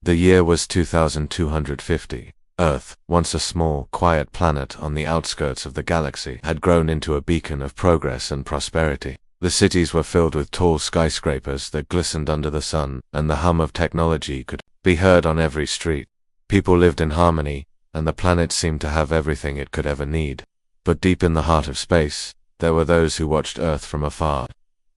The year was 2250. Earth, once a small, quiet planet on the outskirts of the galaxy, had grown into a beacon of progress and prosperity. The cities were filled with tall skyscrapers that glistened under the sun, and the hum of technology could be heard on every street. People lived in harmony, and the planet seemed to have everything it could ever need. But deep in the heart of space, there were those who watched Earth from afar,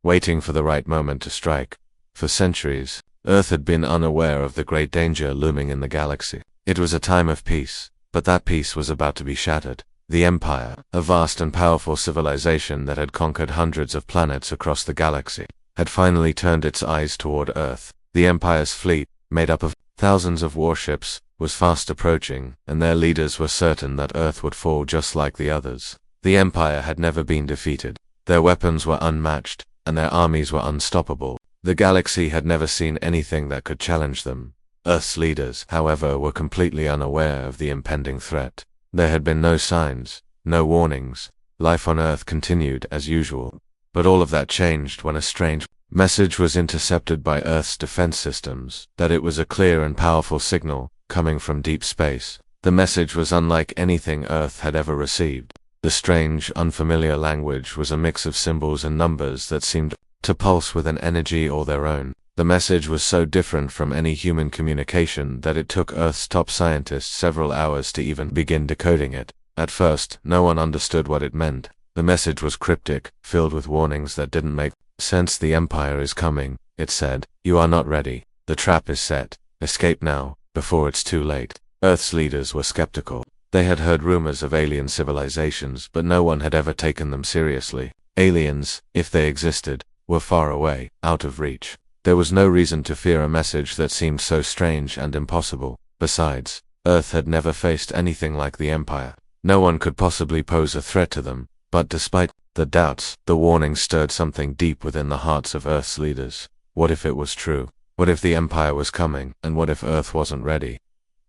waiting for the right moment to strike. For centuries, Earth had been unaware of the great danger looming in the galaxy. It was a time of peace, but that peace was about to be shattered. The Empire, a vast and powerful civilization that had conquered hundreds of planets across the galaxy, had finally turned its eyes toward Earth. The Empire's fleet, made up of thousands of warships, was fast approaching, and their leaders were certain that Earth would fall just like the others. The Empire had never been defeated. Their weapons were unmatched, and their armies were unstoppable. The galaxy had never seen anything that could challenge them. Earth's leaders, however, were completely unaware of the impending threat. There had been no signs, no warnings. Life on Earth continued as usual. But all of that changed when a strange message was intercepted by Earth's defense systems. That it was a clear and powerful signal, coming from deep space. The message was unlike anything Earth had ever received. The strange, unfamiliar language was a mix of symbols and numbers that seemed to pulse with an energy all their own. The message was so different from any human communication that it took Earth's top scientists several hours to even begin decoding it. At first, no one understood what it meant. The message was cryptic, filled with warnings that didn't make sense. The Empire is coming, it said. You are not ready. The trap is set. Escape now, before it's too late. Earth's leaders were skeptical. They had heard rumors of alien civilizations, but no one had ever taken them seriously. Aliens, if they existed, were far away, out of reach. There was no reason to fear a message that seemed so strange and impossible. Besides, Earth had never faced anything like the Empire. No one could possibly pose a threat to them. But despite the doubts, the warning stirred something deep within the hearts of Earth's leaders. What if it was true? What if the Empire was coming, and what if Earth wasn't ready?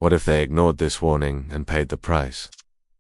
What if they ignored this warning and paid the price?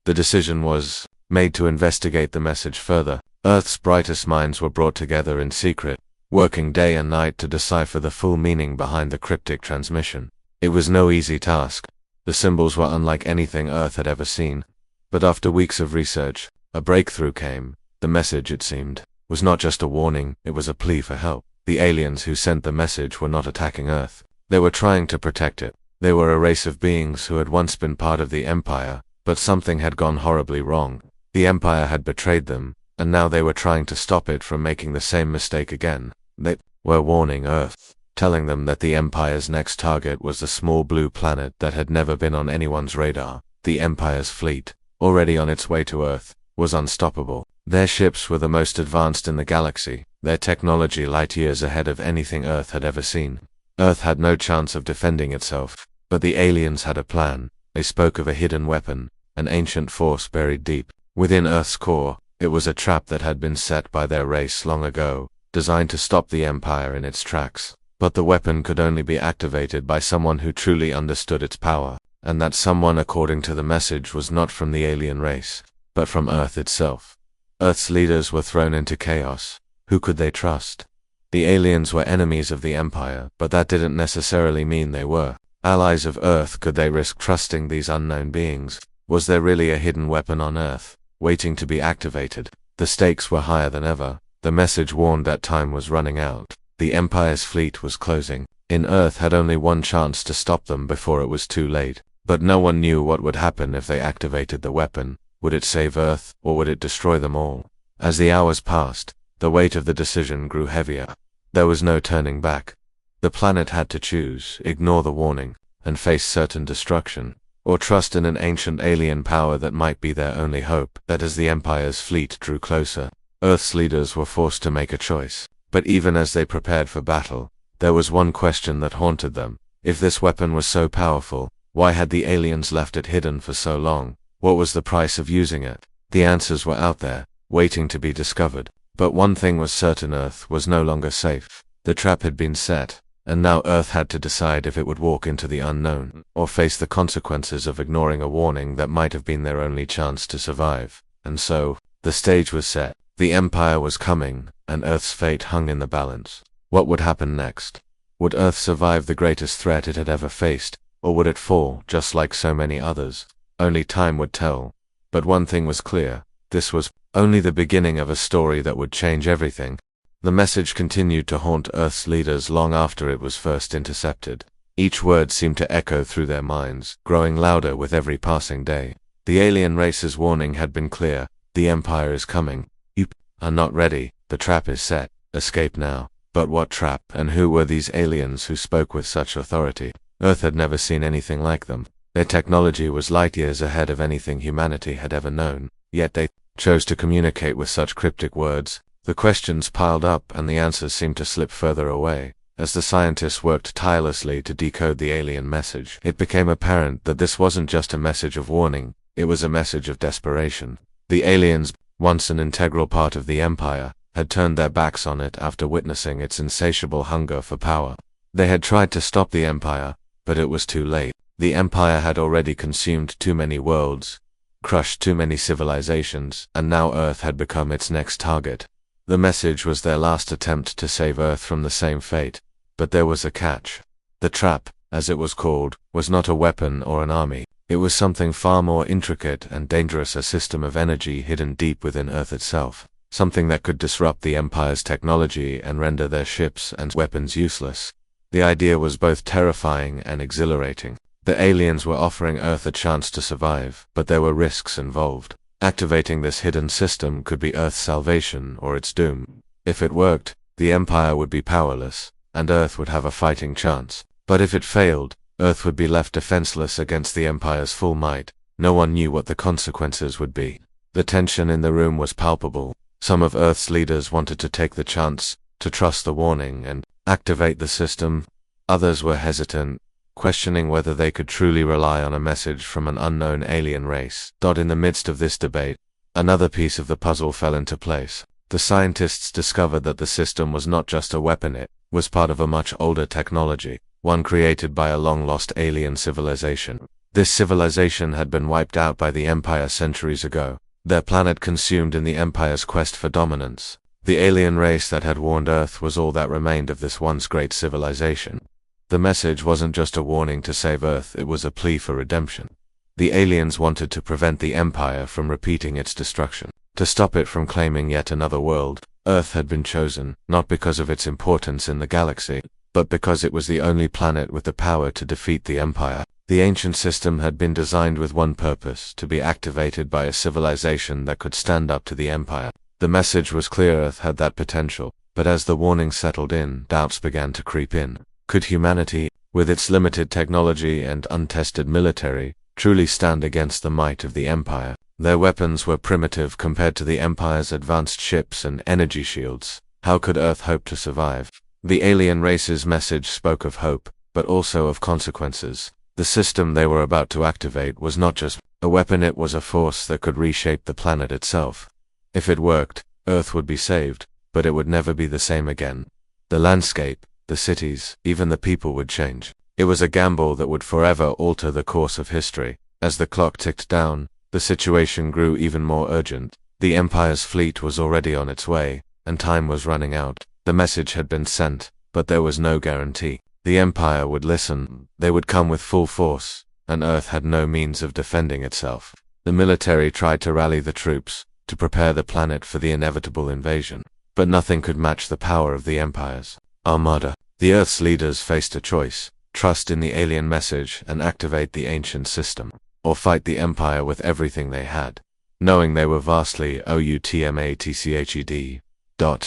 The decision was made to investigate the message further. Earth's brightest minds were brought together in secret, working day and night to decipher the full meaning behind the cryptic transmission. It was no easy task. The symbols were unlike anything Earth had ever seen. But after weeks of research, a breakthrough came. The message, it seemed, was not just a warning, it was a plea for help. The aliens who sent the message were not attacking Earth. They were trying to protect it. They were a race of beings who had once been part of the Empire, but something had gone horribly wrong. The Empire had betrayed them, and now they were trying to stop it from making the same mistake again. They were warning Earth, telling them that the Empire's next target was the small blue planet that had never been on anyone's radar. The Empire's fleet, already on its way to Earth, was unstoppable. Their ships were the most advanced in the galaxy, their technology light years ahead of anything Earth had ever seen. Earth had no chance of defending itself, but the aliens had a plan. They spoke of a hidden weapon, an ancient force buried deep within Earth's core. It was a trap that had been set by their race long ago, designed to stop the Empire in its tracks. But the weapon could only be activated by someone who truly understood its power, and that someone, according to the message, was not from the alien race, but from Earth itself. Earth's leaders were thrown into chaos. Who could they trust? The aliens were enemies of the Empire, but that didn't necessarily mean they were allies of Earth. Could they risk trusting these unknown beings? Was there really a hidden weapon on Earth, waiting to be activated? The stakes were higher than ever. The message warned that time was running out. The Empire's fleet was closing in. Earth had only one chance to stop them before it was too late. But no one knew what would happen if they activated the weapon. Would it save Earth, or would it destroy them all? As the hours passed, the weight of the decision grew heavier. There was no turning back. The planet had to choose: ignore the warning, and face certain destruction, or trust in an ancient alien power that might be their only hope. That as the Empire's fleet drew closer, Earth's leaders were forced to make a choice. But even as they prepared for battle, there was one question that haunted them. If this weapon was so powerful, why had the aliens left it hidden for so long? What was the price of using it? The answers were out there, waiting to be discovered. But one thing was certain: Earth was no longer safe. The trap had been set, and now Earth had to decide if it would walk into the unknown, or face the consequences of ignoring a warning that might have been their only chance to survive. And so, the stage was set. The Empire was coming, and Earth's fate hung in the balance. What would happen next? Would Earth survive the greatest threat it had ever faced, or would it fall, just like so many others? Only time would tell. But one thing was clear: this was only the beginning of a story that would change everything. The message continued to haunt Earth's leaders long after it was first intercepted. Each word seemed to echo through their minds, growing louder with every passing day. The alien race's warning had been clear: the Empire is coming. You are not ready. The trap is set. Escape now. But what trap, and who were these aliens who spoke with such authority? Earth had never seen anything like them. Their technology was light years ahead of anything humanity had ever known, yet they chose to communicate with such cryptic words. The questions piled up and the answers seemed to slip further away. As the scientists worked tirelessly to decode the alien message, it became apparent that this wasn't just a message of warning, it was a message of desperation. The aliens, once an integral part of the Empire, had turned their backs on it after witnessing its insatiable hunger for power. They had tried to stop the Empire, but it was too late. The Empire had already consumed too many worlds, crushed too many civilizations, and now Earth had become its next target. The message was their last attempt to save Earth from the same fate. But there was a catch. The trap, as it was called, was not a weapon or an army. It was something far more intricate and dangerous: a system of energy hidden deep within Earth itself. Something that could disrupt the Empire's technology and render their ships and weapons useless. The idea was both terrifying and exhilarating. The aliens were offering Earth a chance to survive, but there were risks involved. Activating this hidden system could be Earth's salvation or its doom. If it worked, the Empire would be powerless, and Earth would have a fighting chance. But if it failed, Earth would be left defenseless against the Empire's full might. No one knew what the consequences would be. The tension in the room was palpable. Some of Earth's leaders wanted to take the chance, to trust the warning and activate the system. Others were hesitant, questioning whether they could truly rely on a message from an unknown alien race. In the midst of this debate, another piece of the puzzle fell into place. The scientists discovered that the system was not just a weapon, it was part of a much older technology, one created by a long-lost alien civilization. This civilization had been wiped out by the Empire centuries ago, their planet consumed in the Empire's quest for dominance. The alien race that had warned Earth was all that remained of this once great civilization. The message wasn't just a warning to save Earth, it was a plea for redemption. The aliens wanted to prevent the Empire from repeating its destruction, to stop it from claiming yet another world. Earth had been chosen, not because of its importance in the galaxy, but because it was the only planet with the power to defeat the Empire. The ancient system had been designed with one purpose: to be activated by a civilization that could stand up to the Empire. The message was clear: Earth had that potential, but as the warning settled in, doubts began to creep in. Could humanity, with its limited technology and untested military, truly stand against the might of the Empire? Their weapons were primitive compared to the Empire's advanced ships and energy shields. How could Earth hope to survive? The alien race's message spoke of hope, but also of consequences. The system they were about to activate was not just a weapon, it was a force that could reshape the planet itself. If it worked, Earth would be saved, but it would never be the same again. The landscape, the cities, even the people would change. It was a gamble that would forever alter the course of history. As the clock ticked down, the situation grew even more urgent. The Empire's fleet was already on its way, and time was running out. The message had been sent, but there was no guarantee. The Empire would listen, they would come with full force, and Earth had no means of defending itself. The military tried to rally the troops, to prepare the planet for the inevitable invasion. But nothing could match the power of the Empire's armada. The Earth's leaders faced a choice: trust in the alien message and activate the ancient system, or fight the Empire with everything they had. Knowing they were vastly outmatched,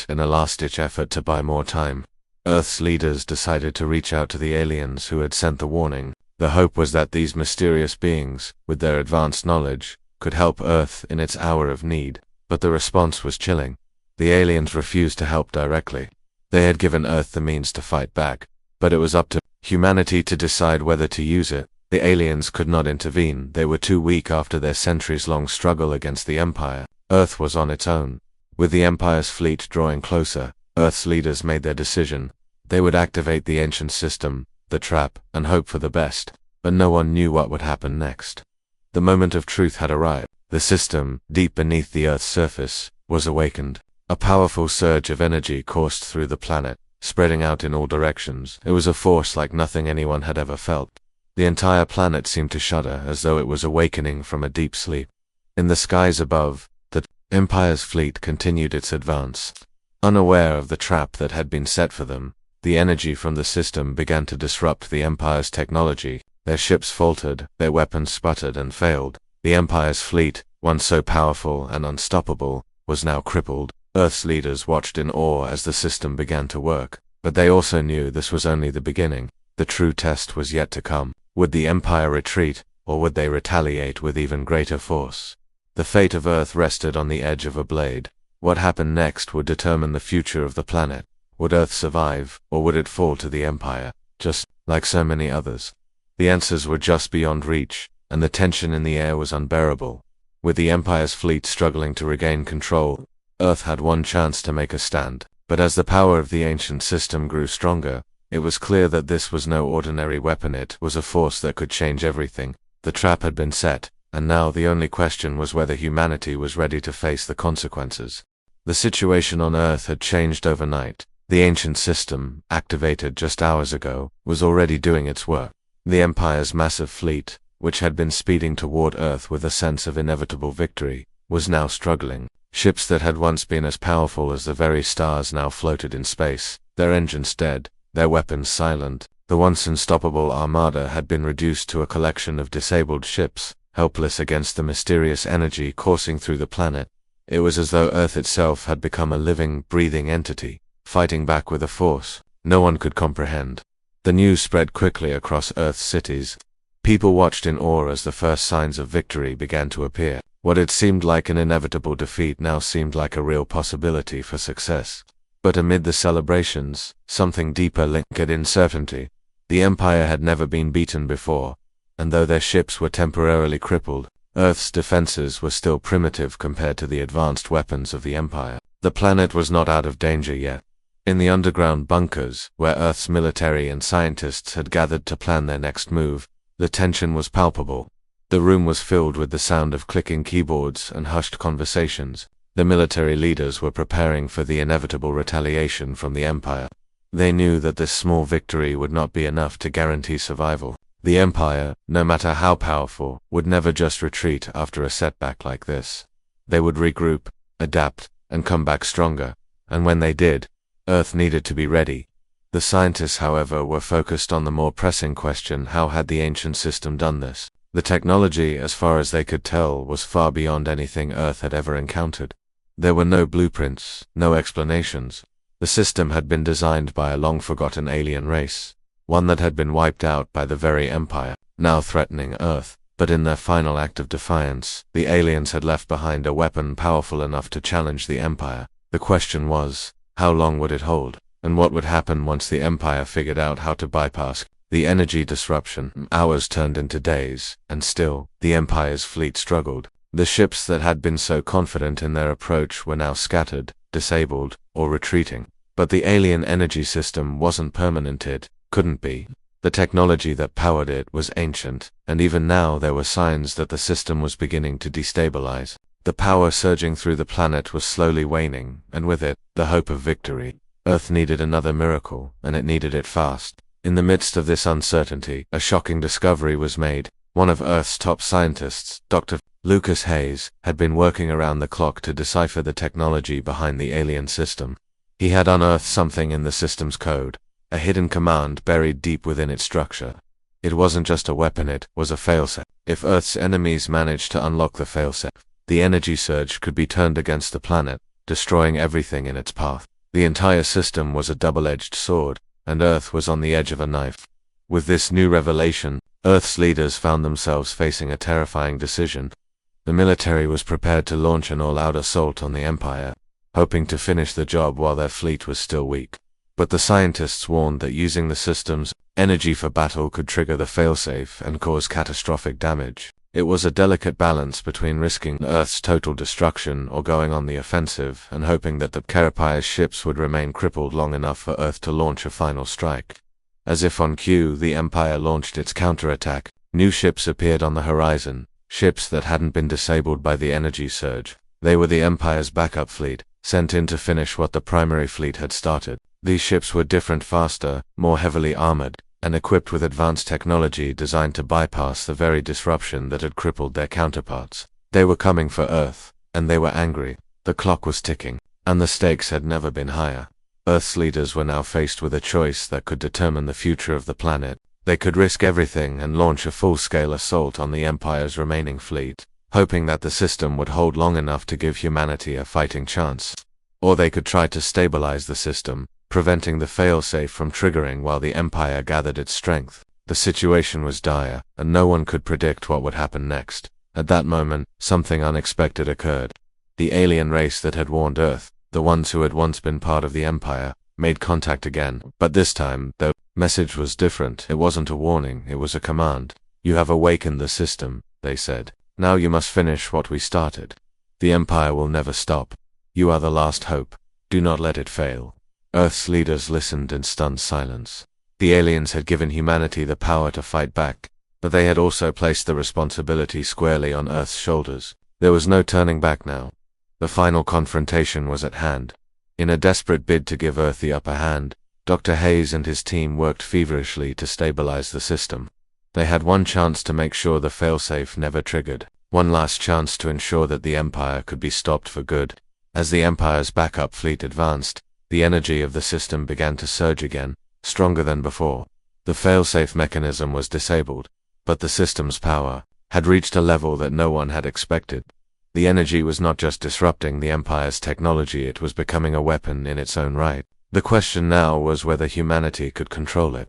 in a last-ditch effort to buy more time, Earth's leaders decided to reach out to the aliens who had sent the warning. The hope was that these mysterious beings, with their advanced knowledge, could help Earth in its hour of need. But the response was chilling. The aliens refused to help directly. They had given Earth the means to fight back, but it was up to humanity to decide whether to use it. The aliens could not intervene, they were too weak after their centuries-long struggle against the Empire. Earth was on its own. With the Empire's fleet drawing closer, Earth's leaders made their decision. They would activate the ancient system, the trap, and hope for the best, but no one knew what would happen next. The moment of truth had arrived. The system, deep beneath the Earth's surface, was awakened. A powerful surge of energy coursed through the planet. spreading out in all directions. It was a force like nothing anyone had ever felt. The entire planet seemed to shudder as though it was awakening from a deep sleep. In the skies above, the Empire's fleet continued its advance. Unaware of the trap that had been set for them, the energy from the system began to disrupt the Empire's technology. Their ships faltered, their weapons sputtered and failed. The Empire's fleet, once so powerful and unstoppable, was now crippled. Earth's leaders watched in awe as the system began to work, but they also knew this was only the beginning. The true test was yet to come. Would the Empire retreat, or would they retaliate with even greater force? The fate of Earth rested on the edge of a blade. What happened next would determine the future of the planet. Would Earth survive, or would it fall to the Empire, just like so many others? The answers were just beyond reach, and the tension in the air was unbearable. With the Empire's fleet struggling to regain control, Earth had one chance to make a stand. But as the power of the ancient system grew stronger, it was clear that this was no ordinary weapon. It was a force that could change everything. The trap had been set, and now the only question was whether humanity was ready to face the consequences. The situation on Earth had changed overnight. The ancient system, activated just hours ago, was already doing its work. The Empire's massive fleet, which had been speeding toward Earth with a sense of inevitable victory, was now struggling. Ships that had once been as powerful as the very stars now floated in space, their engines dead, their weapons silent. The once unstoppable armada had been reduced to a collection of disabled ships, helpless against the mysterious energy coursing through the planet. It was as though Earth itself had become a living, breathing entity, fighting back with a force no one could comprehend. The news spread quickly across Earth's cities. People watched in awe as the first signs of victory began to appear. What had seemed like an inevitable defeat now seemed like a real possibility for success. But amid the celebrations, something deeper lingered in uncertainty. The Empire had never been beaten before, and though their ships were temporarily crippled, Earth's defenses were still primitive compared to the advanced weapons of the Empire. The planet was not out of danger yet. In the underground bunkers, where Earth's military and scientists had gathered to plan their next move, the tension was palpable. The room was filled with the sound of clicking keyboards and hushed conversations. The military leaders were preparing for the inevitable retaliation from the Empire. They knew that this small victory would not be enough to guarantee survival. The Empire, no matter how powerful, would never just retreat after a setback like this. They would regroup, adapt, and come back stronger. And when they did, Earth needed to be ready. The scientists, however, were focused on the more pressing question: how had the ancient system done this? The technology, as far as they could tell, was far beyond anything Earth had ever encountered. There were no blueprints, no explanations. The system had been designed by a long-forgotten alien race, one that had been wiped out by the very Empire, now threatening Earth. But in their final act of defiance, the aliens had left behind a weapon powerful enough to challenge the Empire. The question was, how long would it hold? And what would happen once the Empire figured out how to bypass the energy disruption? Hours turned into days, and still, the Empire's fleet struggled. The ships that had been so confident in their approach were now scattered, disabled, or retreating. But the alien energy system wasn't permanent. It couldn't be. The technology that powered it was ancient, and even now there were signs that the system was beginning to destabilize. The power surging through the planet was slowly waning, and with it, the hope of victory. Earth needed another miracle, and it needed it fast. In the midst of this uncertainty, a shocking discovery was made. One of Earth's top scientists, Dr. Lucas Hayes, had been working around the clock to decipher the technology behind the alien system. He had unearthed something in the system's code, a hidden command buried deep within its structure. It wasn't just a weapon, it was a failsafe. If Earth's enemies managed to unlock the failsafe, the energy surge could be turned against the planet, destroying everything in its path. The entire system was a double-edged sword, and Earth was on the edge of a knife. With this new revelation, Earth's leaders found themselves facing a terrifying decision. The military was prepared to launch an all-out assault on the Empire, hoping to finish the job while their fleet was still weak. But the scientists warned that using the system's energy for battle could trigger the failsafe and cause catastrophic damage. It was a delicate balance between risking Earth's total destruction or going on the offensive and hoping that the Empire's ships would remain crippled long enough for Earth to launch a final strike. As if on cue, the Empire launched its counterattack. New ships appeared on the horizon, ships that hadn't been disabled by the energy surge. They were the Empire's backup fleet, sent in to finish what the primary fleet had started. These ships were different, faster, more heavily armored, and equipped with advanced technology designed to bypass the very disruption that had crippled their counterparts. They were coming for Earth, and they were angry. The clock was ticking, and the stakes had never been higher. Earth's leaders were now faced with a choice that could determine the future of the planet. They could risk everything and launch a full-scale assault on the Empire's remaining fleet, hoping that the system would hold long enough to give humanity a fighting chance. Or they could try to stabilize the system, preventing the failsafe from triggering while the Empire gathered its strength. The situation was dire, and no one could predict what would happen next. At that moment, something unexpected occurred. The alien race that had warned Earth, the ones who had once been part of the Empire, made contact again. But this time, the message was different. It wasn't a warning, it was a command. "You have awakened the system," they said. "Now you must finish what we started. The Empire will never stop. You are the last hope. Do not let it fail." Earth's leaders listened in stunned silence. The aliens had given humanity the power to fight back, but they had also placed the responsibility squarely on Earth's shoulders. There was no turning back now. The final confrontation was at hand. In a desperate bid to give Earth the upper hand, Dr. Hayes and his team worked feverishly to stabilize the system. They had one chance to make sure the failsafe never triggered, one last chance to ensure that the Empire could be stopped for good. As the Empire's backup fleet advanced, the energy of the system began to surge again, stronger than before. The failsafe mechanism was disabled, but the system's power had reached a level that no one had expected. The energy was not just disrupting the Empire's technology, it was becoming a weapon in its own right. The question now was whether humanity could control it.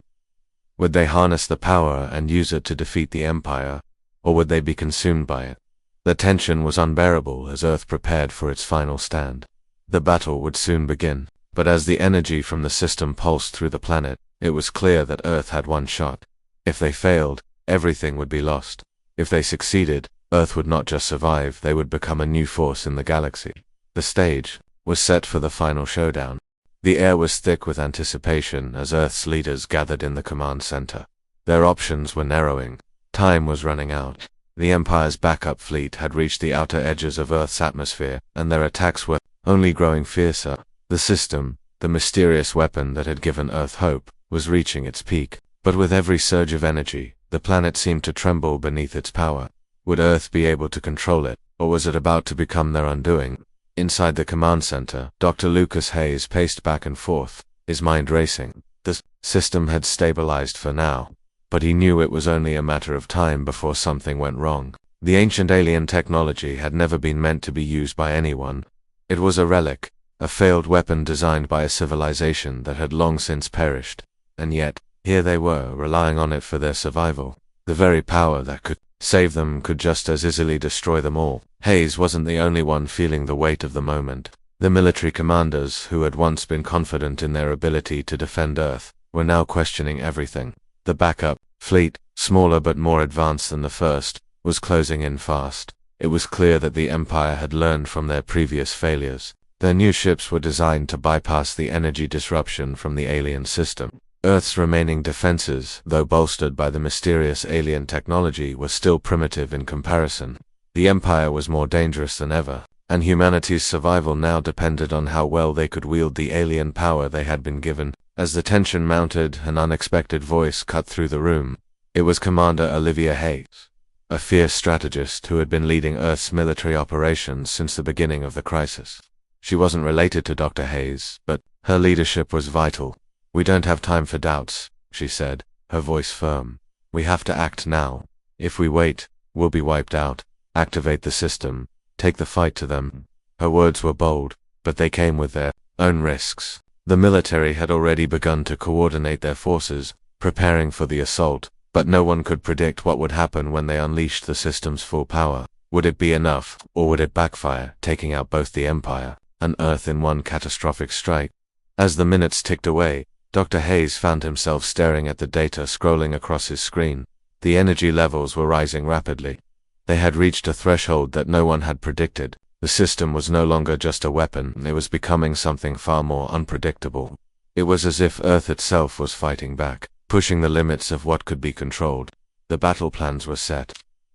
Would they harness the power and use it to defeat the Empire, or would they be consumed by it? The tension was unbearable as Earth prepared for its final stand. The battle would soon begin, but as the energy from the system pulsed through the planet, it was clear that Earth had one shot. If they failed, everything would be lost. If they succeeded, Earth would not just survive, they would become a new force in the galaxy. The stage was set for the final showdown. The air was thick with anticipation as Earth's leaders gathered in the command center. Their options were narrowing. Time was running out. The Empire's backup fleet had reached the outer edges of Earth's atmosphere, and their attacks were only growing fiercer. The system, the mysterious weapon that had given Earth hope, was reaching its peak. But with every surge of energy, the planet seemed to tremble beneath its power. Would Earth be able to control it, or was it about to become their undoing? Inside the command center, Dr. Lucas Hayes paced back and forth, his mind racing. The system had stabilized for now, but he knew it was only a matter of time before something went wrong. The ancient alien technology had never been meant to be used by anyone. It was a relic, a failed weapon designed by a civilization that had long since perished. And yet, here they were, relying on it for their survival. The very power that could save them could just as easily destroy them all. Hayes wasn't the only one feeling the weight of the moment. The military commanders, who had once been confident in their ability to defend Earth, were now questioning everything. The backup fleet, smaller but more advanced than the first, was closing in fast. It was clear that the Empire had learned from their previous failures. Their new ships were designed to bypass the energy disruption from the alien system. Earth's remaining defenses, though bolstered by the mysterious alien technology, were still primitive in comparison. The Empire was more dangerous than ever, and humanity's survival now depended on how well they could wield the alien power they had been given. As the tension mounted, an unexpected voice cut through the room. It was Commander Olivia Hayes, a fierce strategist who had been leading Earth's military operations since the beginning of the crisis. She wasn't related to Dr. Hayes, but her leadership was vital. "We don't have time for doubts," she said, her voice firm. "We have to act now. If we wait, we'll be wiped out. Activate the system. Take the fight to them." Her words were bold, but they came with their own risks. The military had already begun to coordinate their forces, preparing for the assault, but no one could predict what would happen when they unleashed the system's full power. Would it be enough, or would it backfire, taking out both the Empire and Earth in one catastrophic strike? As the minutes ticked away, Dr. Hayes found himself staring at the data scrolling across his screen. The energy levels were rising rapidly. They had reached a threshold that no one had predicted. The system was no longer just a weapon, it was becoming something far more unpredictable. It was as if Earth itself was fighting back, pushing the limits of what could be controlled. The battle plans were set.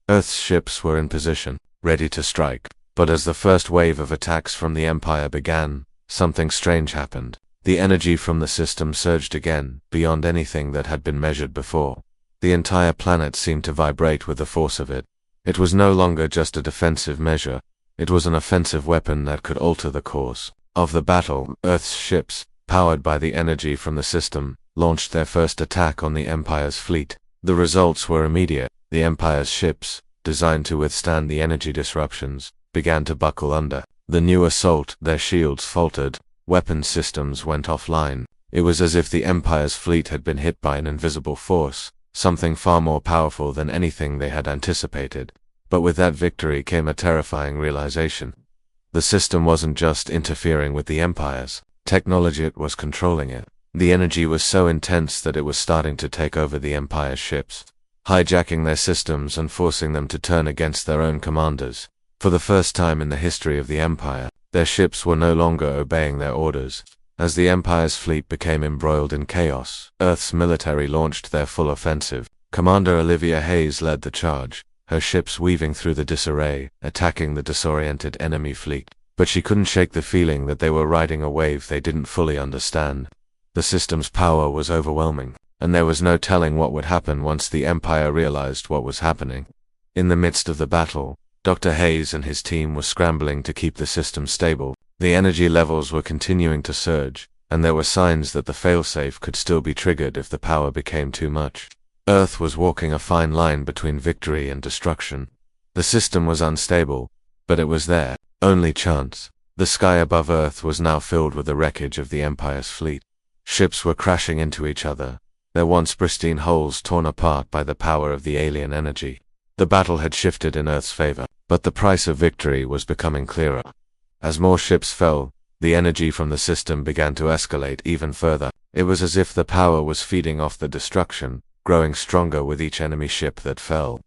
Earth's ships were in position, ready to strike. But as the first wave of attacks from the Empire began, something strange happened. The energy from the system surged again, beyond anything that had been measured before. The entire planet seemed to vibrate with the force of it. It was no longer just a defensive measure. It was an offensive weapon that could alter the course of the battle. Earth's ships, powered by the energy from the system, launched their first attack on the Empire's fleet. The results were immediate. The Empire's ships, designed to withstand the energy disruptions, began to buckle under the new assault. Their shields faltered, weapon systems went offline. It was as if the Empire's fleet had been hit by an invisible force, something far more powerful than anything they had anticipated. But with that victory came a terrifying realization. The system wasn't just interfering with the Empire's technology, it was controlling it. The energy was so intense that it was starting to take over the Empire's ships, hijacking their systems and forcing them to turn against their own commanders. For the first time in the history of the Empire, their ships were no longer obeying their orders. As the Empire's fleet became embroiled in chaos, Earth's military launched their full offensive. Commander Olivia Hayes led the charge, her ships weaving through the disarray, attacking the disoriented enemy fleet. But she couldn't shake the feeling that they were riding a wave they didn't fully understand. The system's power was overwhelming, and there was no telling what would happen once the Empire realized what was happening. In the midst of the battle, Dr. Hayes and his team were scrambling to keep the system stable. The energy levels were continuing to surge, and there were signs that the failsafe could still be triggered if the power became too much. Earth was walking a fine line between victory and destruction. The system was unstable, but it was there. Only chance. The sky above Earth was now filled with the wreckage of the Empire's fleet. Ships were crashing into each other, their once pristine hulls torn apart by the power of the alien energy. The battle had shifted in Earth's favor, but the price of victory was becoming clearer. As more ships fell, the energy from the system began to escalate even further. It was as if the power was feeding off the destruction, growing stronger with each enemy ship that fell.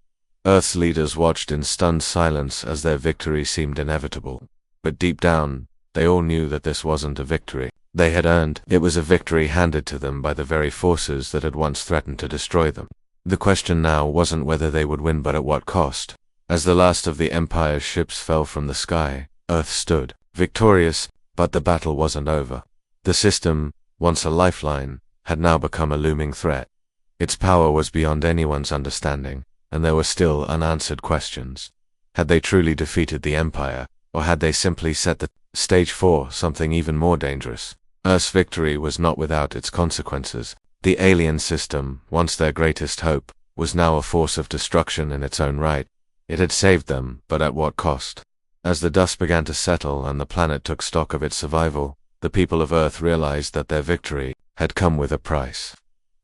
Earth's leaders watched in stunned silence as their victory seemed inevitable. But deep down, they all knew that this wasn't a victory they had earned. It was a victory handed to them by the very forces that had once threatened to destroy them. The question now wasn't whether they would win, but at what cost. As the last of the Empire's ships fell from the sky, Earth stood, victorious, but the battle wasn't over. The system, once a lifeline, had now become a looming threat. Its power was beyond anyone's understanding, and there were still unanswered questions. Had they truly defeated the Empire, or had they simply set the stage for something even more dangerous? Earth's victory was not without its consequences. The alien system, once their greatest hope, was now a force of destruction in its own right. It had saved them, but at what cost? As the dust began to settle and the planet took stock of its survival, the people of Earth realized that their victory had come with a price.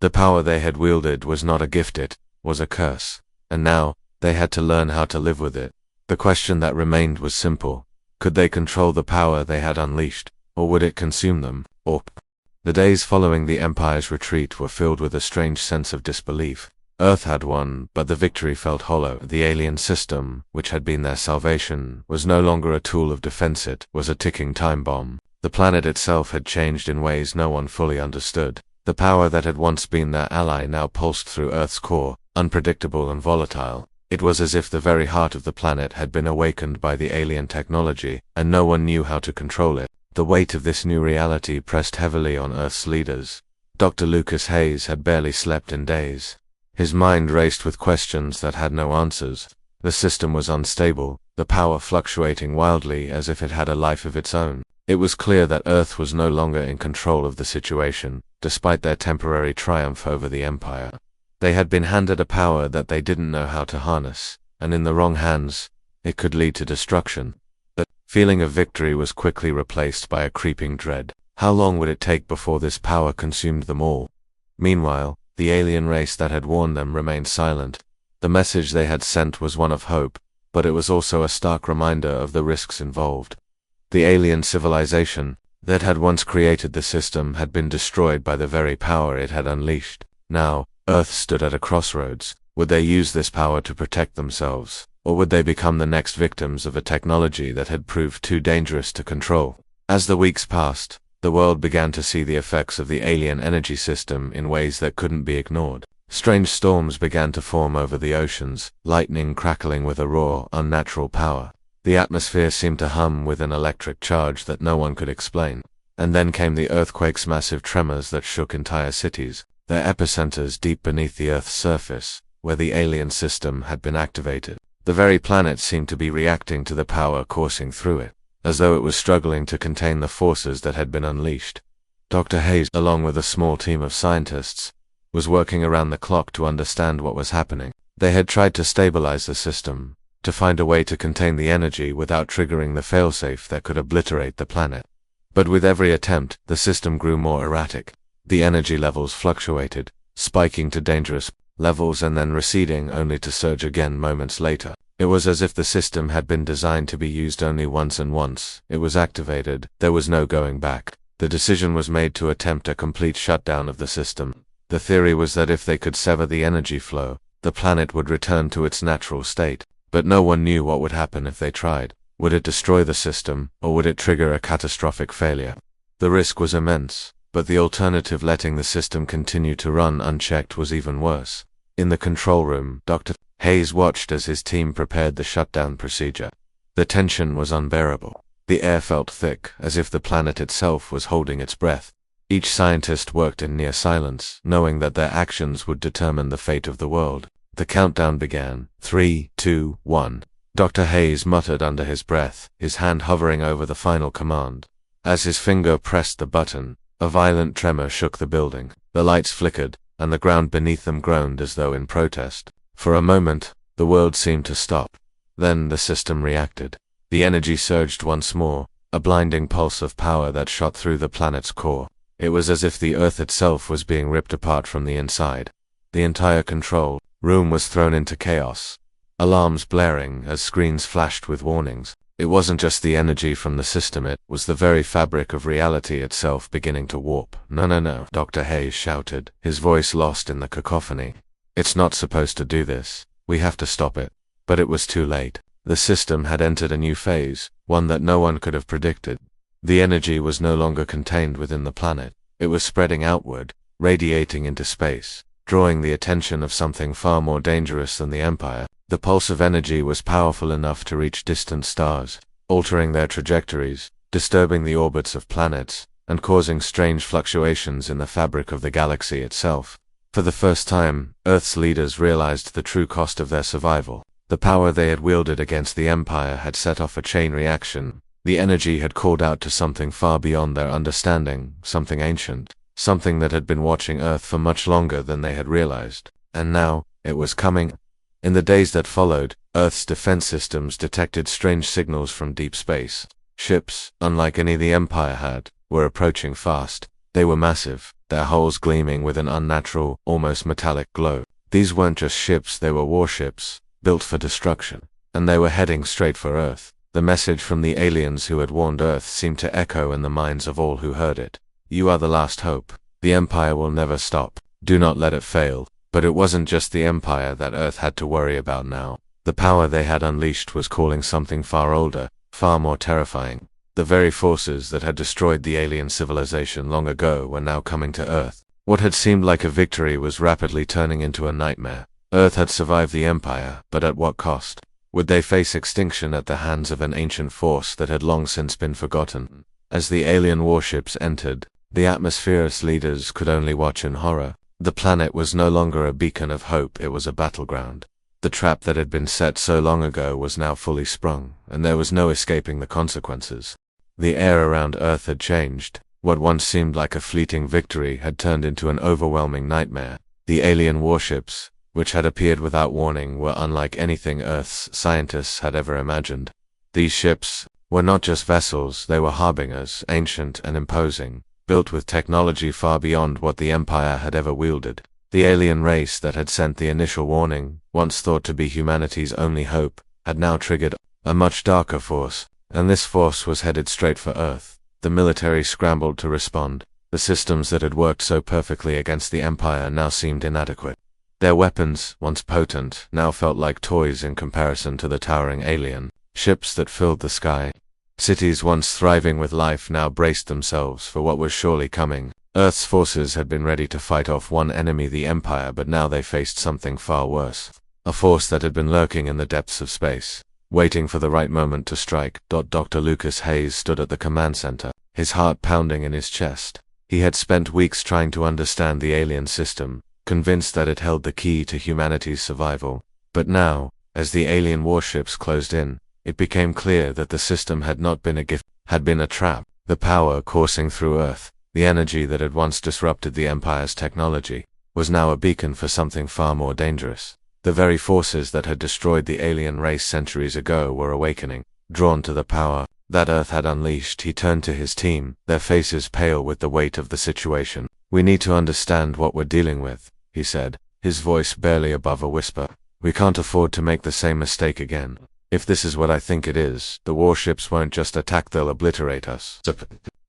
The power they had wielded was not a gift, it was a curse, and now they had to learn how to live with it. The question that remained was simple. Could they control the power they had unleashed, or would it consume them? The days following the Empire's retreat were filled with a strange sense of disbelief. Earth had won, but the victory felt hollow. The alien system, which had been their salvation, was no longer a tool of defense, it was a ticking time bomb. The planet itself had changed in ways no one fully understood. The power that had once been their ally now pulsed through Earth's core, unpredictable and volatile. It was as if the very heart of the planet had been awakened by the alien technology, and no one knew how to control it. The weight of this new reality pressed heavily on Earth's leaders. Dr. Lucas Hayes had barely slept in days. His mind raced with questions that had no answers. The system was unstable, the power fluctuating wildly as if it had a life of its own. It was clear that Earth was no longer in control of the situation, despite their temporary triumph over the Empire. They had been handed a power that they didn't know how to harness, and in the wrong hands, it could lead to destruction. The feeling of victory was quickly replaced by a creeping dread. How long would it take before this power consumed them all? Meanwhile, the alien race that had warned them remained silent. The message they had sent was one of hope, but it was also a stark reminder of the risks involved. The alien civilization that had once created the system had been destroyed by the very power it had unleashed. Now, Earth stood at a crossroads. Would they use this power to protect themselves, or would they become the next victims of a technology that had proved too dangerous to control? As the weeks passed, the world began to see the effects of the alien energy system in ways that couldn't be ignored. Strange storms began to form over the oceans, lightning crackling with a raw, unnatural power. The atmosphere seemed to hum with an electric charge that no one could explain. And then came the earthquake's massive tremors that shook entire cities, their epicenters deep beneath the Earth's surface, where the alien system had been activated. The very planet seemed to be reacting to the power coursing through it, as though it was struggling to contain the forces that had been unleashed. Dr. Hayes, along with a small team of scientists, was working around the clock to understand what was happening. They had tried to stabilize the system, to find a way to contain the energy without triggering the failsafe that could obliterate the planet. But with every attempt, the system grew more erratic. The energy levels fluctuated, spiking to dangerous levels and then receding only to surge again moments later. It was as if the system had been designed to be used only once, and once it was activated, there was no going back. The decision was made to attempt a complete shutdown of the system. The theory was that if they could sever the energy flow, the planet would return to its natural state. But no one knew what would happen if they tried. Would it destroy the system, or would it trigger a catastrophic failure? The risk was immense, but the alternative, letting the system continue to run unchecked, was even worse. In the control room, Dr. Hayes watched as his team prepared the shutdown procedure. The tension was unbearable. The air felt thick, as if the planet itself was holding its breath. Each scientist worked in near silence, knowing that their actions would determine the fate of the world. The countdown began. 3, 2, 1. Dr. Hayes muttered under his breath, his hand hovering over the final command. As his finger pressed the button, a violent tremor shook the building. The lights flickered, and the ground beneath them groaned as though in protest. For a moment, the world seemed to stop. Then the system reacted. The energy surged once more, a blinding pulse of power that shot through the planet's core. It was as if the Earth itself was being ripped apart from the inside. The entire control room was thrown into chaos. Alarms blaring as screens flashed with warnings. It wasn't just the energy from the system, it was the very fabric of reality itself beginning to warp. No, Dr. Hayes shouted, his voice lost in the cacophony. It's not supposed to do this. We have to stop it. But it was too late. The system had entered a new phase, one that no one could have predicted. The energy was no longer contained within the planet. It was spreading outward, radiating into space, drawing the attention of something far more dangerous than the Empire. The pulse of energy was powerful enough to reach distant stars, altering their trajectories, disturbing the orbits of planets, and causing strange fluctuations in the fabric of the galaxy itself. For the first time, Earth's leaders realized the true cost of their survival. The power they had wielded against the Empire had set off a chain reaction. The energy had called out to something far beyond their understanding, something ancient, something that had been watching Earth for much longer than they had realized. And now, it was coming. In the days that followed, Earth's defense systems detected strange signals from deep space. Ships, unlike any the Empire had, were approaching fast. They were massive, their hulls gleaming with an unnatural, almost metallic glow. These weren't just ships, they were warships, built for destruction. And they were heading straight for Earth. The message from the aliens who had warned Earth seemed to echo in the minds of all who heard it. You are the last hope. The Empire will never stop. Do not let it fail. But it wasn't just the Empire that Earth had to worry about now. The power they had unleashed was calling something far older, far more terrifying. The very forces that had destroyed the alien civilization long ago were now coming to Earth. What had seemed like a victory was rapidly turning into a nightmare. Earth had survived the Empire, but at what cost? Would they face extinction at the hands of an ancient force that had long since been forgotten? As the alien warships entered, the atmosphere's leaders could only watch in horror. The planet was no longer a beacon of hope, it was a battleground. The trap that had been set so long ago was now fully sprung, and there was no escaping the consequences. The air around Earth had changed. What once seemed like a fleeting victory had turned into an overwhelming nightmare. The alien warships, which had appeared without warning, were unlike anything Earth's scientists had ever imagined. These ships were not just vessels, they were harbingers, ancient and imposing, built with technology far beyond what the Empire had ever wielded. The alien race that had sent the initial warning, once thought to be humanity's only hope, had now triggered a much darker force, and this force was headed straight for Earth. The military scrambled to respond. The systems that had worked so perfectly against the Empire now seemed inadequate. Their weapons, once potent, now felt like toys in comparison to the towering alien ships that filled the sky. Cities once thriving with life now braced themselves for what was surely coming. Earth's forces had been ready to fight off one enemy, the Empire, but now they faced something far worse. A force that had been lurking in the depths of space, waiting for the right moment to strike. Dr. Lucas Hayes stood at the command center, his heart pounding in his chest. He had spent weeks trying to understand the alien system, convinced that it held the key to humanity's survival. But now, as the alien warships closed in, it became clear that the system had not been a gift, had been a trap. The power coursing through Earth, the energy that had once disrupted the Empire's technology, was now a beacon for something far more dangerous. The very forces that had destroyed the alien race centuries ago were awakening, drawn to the power that Earth had unleashed. He turned to his team, their faces pale with the weight of the situation. "We need to understand what we're dealing with," he said, his voice barely above a whisper. "We can't afford to make the same mistake again. If this is what I think it is, the warships won't just attack, they'll obliterate us."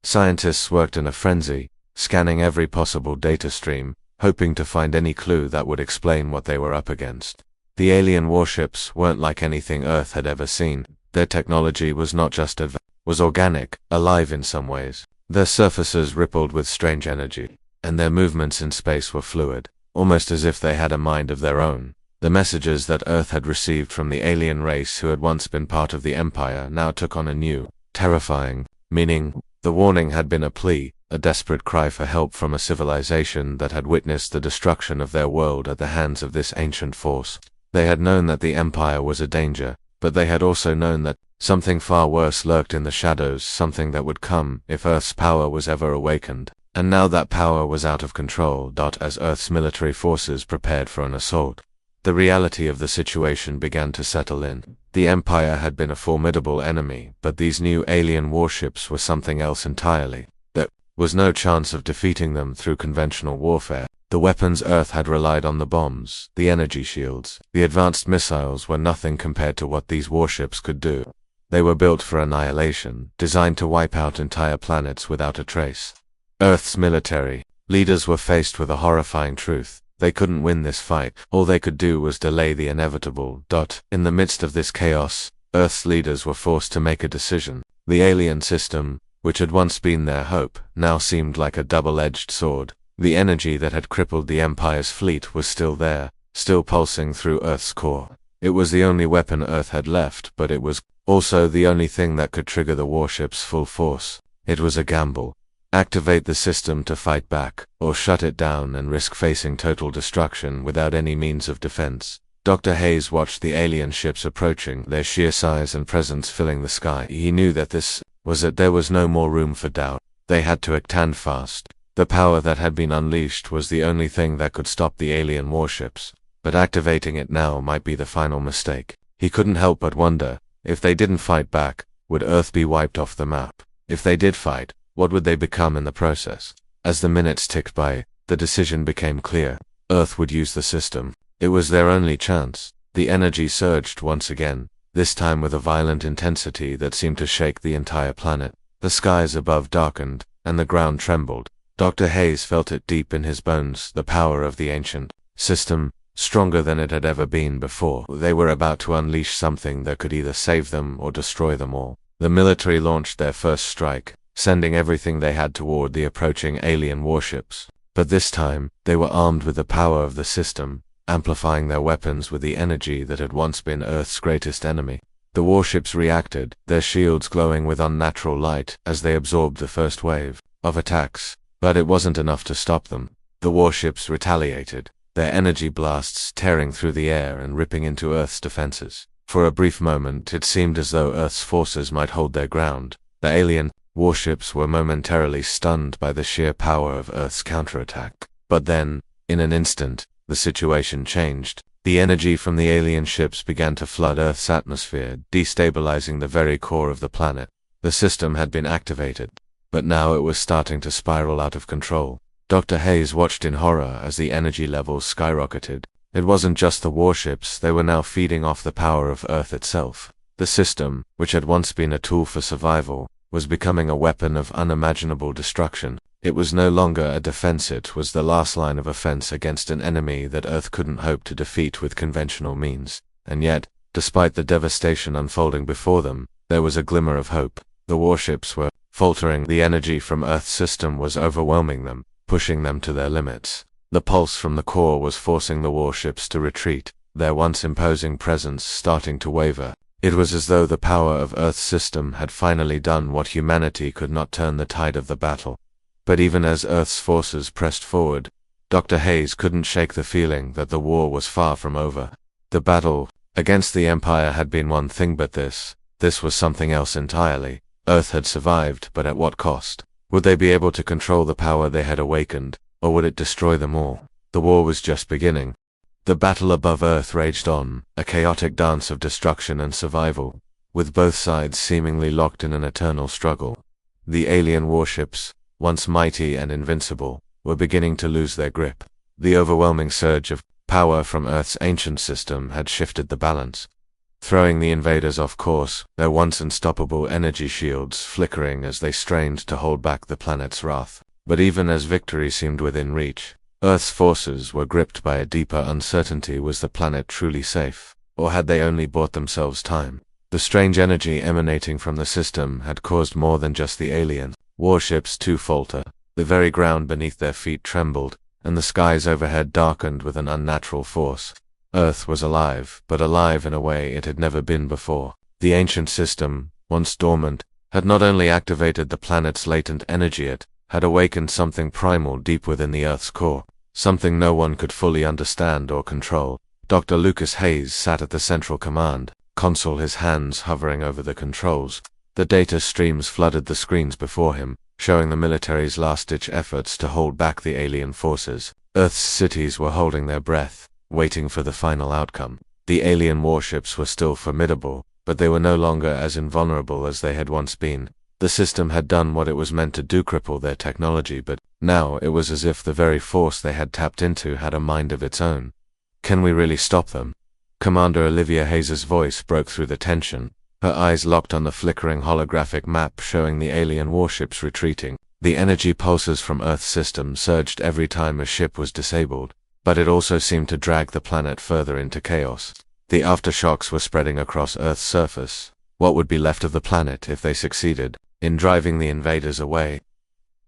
Scientists worked in a frenzy, scanning every possible data stream, hoping to find any clue that would explain what they were up against. The alien warships weren't like anything Earth had ever seen. Their technology was not just was organic, alive in some ways. Their surfaces rippled with strange energy, and their movements in space were fluid, almost as if they had a mind of their own. The messages that Earth had received from the alien race who had once been part of the Empire now took on a new, terrifying meaning. The warning had been a plea, a desperate cry for help from a civilization that had witnessed the destruction of their world at the hands of this ancient force. They had known that the Empire was a danger, but they had also known that something far worse lurked in the shadows, something that would come if Earth's power was ever awakened. And now that power was out of control. As Earth's military forces prepared for an assault, the reality of the situation began to settle in. The Empire had been a formidable enemy, but these new alien warships were something else entirely. There was no chance of defeating them through conventional warfare. The weapons Earth had relied on, the bombs, the energy shields, the advanced missiles, were nothing compared to what these warships could do. They were built for annihilation, designed to wipe out entire planets without a trace. Earth's military leaders were faced with a horrifying truth. They couldn't win this fight. All they could do was delay the inevitable. In the midst of this chaos, Earth's leaders were forced to make a decision. The alien system, which had once been their hope, now seemed like a double-edged sword. The energy that had crippled the Empire's fleet was still there, still pulsing through Earth's core. It was the only weapon Earth had left, but it was also the only thing that could trigger the warship's full force. It was a gamble. Activate the system to fight back, or shut it down and risk facing total destruction without any means of defense. Dr. Hayes watched the alien ships approaching, their sheer size and presence filling the sky. He knew that there was no more room for doubt. They had to act and fast. The power that had been unleashed was the only thing that could stop the alien warships, but activating it now might be the final mistake. He couldn't help but wonder, if they didn't fight back, would Earth be wiped off the map? If they did fight, what would they become in the process? As the minutes ticked by, the decision became clear. Earth would use the system. It was their only chance. The energy surged once again, this time with a violent intensity that seemed to shake the entire planet. The skies above darkened, and the ground trembled. Dr. Hayes felt it deep in his bones, the power of the ancient system, stronger than it had ever been before. They were about to unleash something that could either save them or destroy them all. The military launched their first strike, sending everything they had toward the approaching alien warships. But this time, they were armed with the power of the system, amplifying their weapons with the energy that had once been Earth's greatest enemy. The warships reacted, their shields glowing with unnatural light as they absorbed the first wave of attacks. But it wasn't enough to stop them. The warships retaliated, their energy blasts tearing through the air and ripping into Earth's defenses. For a brief moment, it seemed as though Earth's forces might hold their ground. The alien warships were momentarily stunned by the sheer power of Earth's counterattack. But then, in an instant, the situation changed. The energy from the alien ships began to flood Earth's atmosphere, destabilizing the very core of the planet. The system had been activated, but now it was starting to spiral out of control. Dr. Hayes watched in horror as the energy levels skyrocketed. It wasn't just the warships, they were now feeding off the power of Earth itself. The system, which had once been a tool for survival, was becoming a weapon of unimaginable destruction. It was no longer a defense, it was the last line of offense against an enemy that Earth couldn't hope to defeat with conventional means. And yet, despite the devastation unfolding before them, there was a glimmer of hope. The warships were faltering. The energy from Earth's system was overwhelming them, pushing them to their limits. The pulse from the core was forcing the warships to retreat, their once imposing presence starting to waver. It was as though the power of Earth's system had finally done what humanity could not: turn the tide of the battle. But even as Earth's forces pressed forward, Dr. Hayes couldn't shake the feeling that the war was far from over. The battle against the Empire had been one thing, but this was something else entirely. Earth had survived, but at what cost? Would they be able to control the power they had awakened, or would it destroy them all? The war was just beginning. The battle above Earth raged on, a chaotic dance of destruction and survival, with both sides seemingly locked in an eternal struggle. The alien warships, once mighty and invincible, were beginning to lose their grip. The overwhelming surge of power from Earth's ancient system had shifted the balance, throwing the invaders off course, their once unstoppable energy shields flickering as they strained to hold back the planet's wrath. But even as victory seemed within reach, Earth's forces were gripped by a deeper uncertainty. Was the planet truly safe, or had they only bought themselves time? The strange energy emanating from the system had caused more than just the alien warships to falter. The very ground beneath their feet trembled, and the skies overhead darkened with an unnatural force. Earth was alive, but alive in a way it had never been before. The ancient system, once dormant, had not only activated the planet's latent energy, it had awakened something primal deep within the Earth's core, something no one could fully understand or control. Dr. Lucas Hayes sat at the central command console, his hands hovering over the controls. The data streams flooded the screens before him, showing the military's last-ditch efforts to hold back the alien forces. Earth's cities were holding their breath, waiting for the final outcome. The alien warships were still formidable, but they were no longer as invulnerable as they had once been. The system had done what it was meant to do: cripple their technology, but now it was as if the very force they had tapped into had a mind of its own. Can we really stop them? Commander Olivia Hayes' voice broke through the tension, her eyes locked on the flickering holographic map showing the alien warships retreating. The energy pulses from Earth's system surged every time a ship was disabled, but it also seemed to drag the planet further into chaos. The aftershocks were spreading across Earth's surface. What would be left of the planet if they succeeded in driving the invaders away?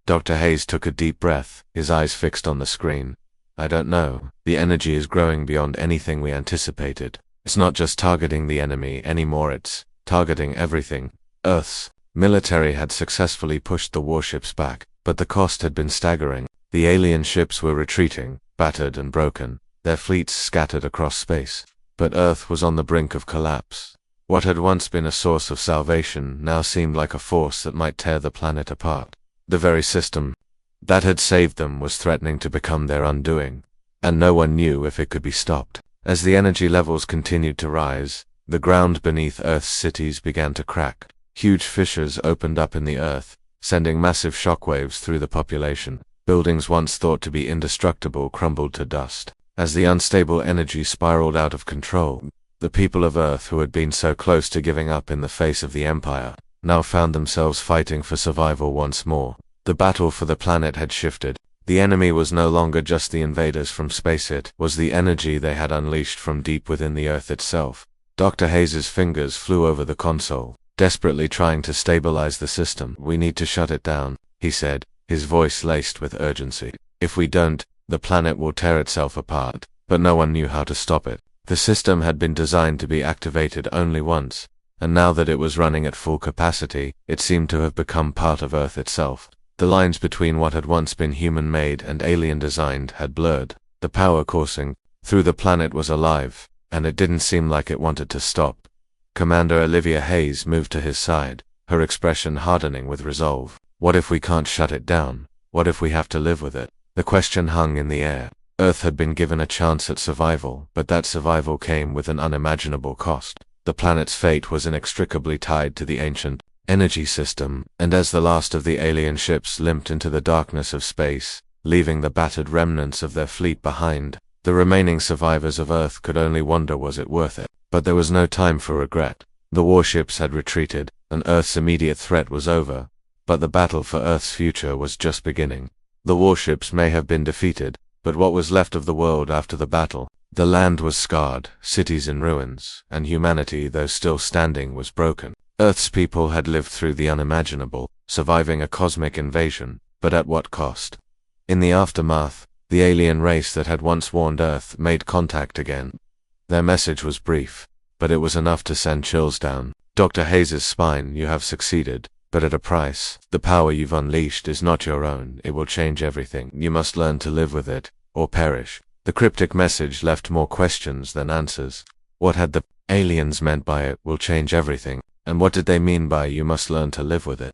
Dr. Hayes took a deep breath, his eyes fixed on the screen. I don't know. The energy is growing beyond anything we anticipated. It's not just targeting the enemy anymore, it's targeting everything. Earth's military had successfully pushed the warships back, but the cost had been staggering. The alien ships were retreating, battered and broken, their fleets scattered across space. But Earth was on the brink of collapse. What had once been a source of salvation now seemed like a force that might tear the planet apart. The very system that had saved them was threatening to become their undoing, and no one knew if it could be stopped. As the energy levels continued to rise, the ground beneath Earth's cities began to crack. Huge fissures opened up in the earth, sending massive shockwaves through the population. Buildings once thought to be indestructible crumbled to dust. As the unstable energy spiraled out of control, the people of Earth, who had been so close to giving up in the face of the Empire, now found themselves fighting for survival once more. The battle for the planet had shifted. The enemy was no longer just the invaders from space, it was the energy they had unleashed from deep within the Earth itself. Dr. Hayes' fingers flew over the console, desperately trying to stabilize the system. We need to shut it down, he said, his voice laced with urgency. If we don't, the planet will tear itself apart. But no one knew how to stop it. The system had been designed to be activated only once, and now that it was running at full capacity, it seemed to have become part of Earth itself. The lines between what had once been human-made and alien-designed had blurred. The power coursing through the planet was alive, and it didn't seem like it wanted to stop. Commander Olivia Hayes moved to his side, her expression hardening with resolve. What if we can't shut it down? What if we have to live with it? The question hung in the air. Earth had been given a chance at survival, but that survival came with an unimaginable cost. The planet's fate was inextricably tied to the ancient energy system, and as the last of the alien ships limped into the darkness of space, leaving the battered remnants of their fleet behind, the remaining survivors of Earth could only wonder, was it worth it? But there was no time for regret. The warships had retreated, and Earth's immediate threat was over, but the battle for Earth's future was just beginning. The warships may have been defeated, but what was left of the world after the battle? The land was scarred, cities in ruins, and humanity, though still standing, was broken. Earth's people had lived through the unimaginable, surviving a cosmic invasion, but at what cost? In the aftermath, the alien race that had once warned Earth made contact again. Their message was brief. but it was enough to send chills down Dr. Hayes's spine. You have succeeded, but at a price. The power you've unleashed is not your own. It will change everything. You must learn to live with it, or perish. The cryptic message left more questions than answers. What had the aliens meant by it will change everything, and what did they mean by you must learn to live with it?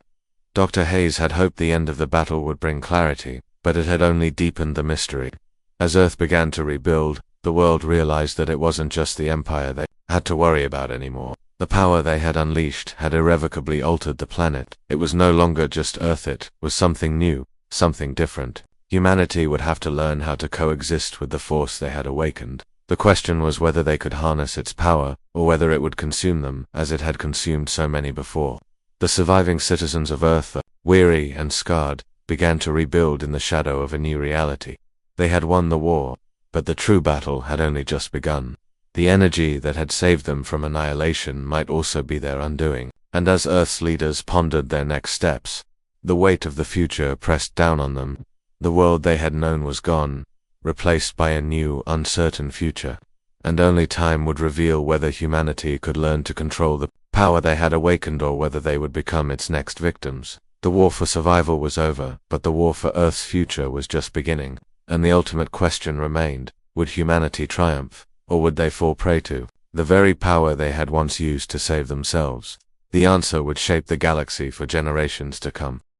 Dr. Hayes had hoped the end of the battle would bring clarity, but it had only deepened the mystery. As Earth began to rebuild, the world realized that it wasn't just the Empire they had to worry about anymore. The power they had unleashed had irrevocably altered the planet. It was no longer just Earth, it was something new, something different. Humanity would have to learn how to coexist with the force they had awakened. The question was whether they could harness its power, or whether it would consume them, as it had consumed so many before. The surviving citizens of Earth, weary and scarred, began to rebuild in the shadow of a new reality. They had won the war, but the true battle had only just begun. The energy that had saved them from annihilation might also be their undoing, and as Earth's leaders pondered their next steps, the weight of the future pressed down on them. The world they had known was gone, replaced by a new, uncertain future, and only time would reveal whether humanity could learn to control the power they had awakened or whether they would become its next victims. The war for survival was over, but the war for Earth's future was just beginning, and the ultimate question remained: would humanity triumph, or would they fall prey to the very power they had once used to save themselves? The answer would shape the galaxy for generations to come.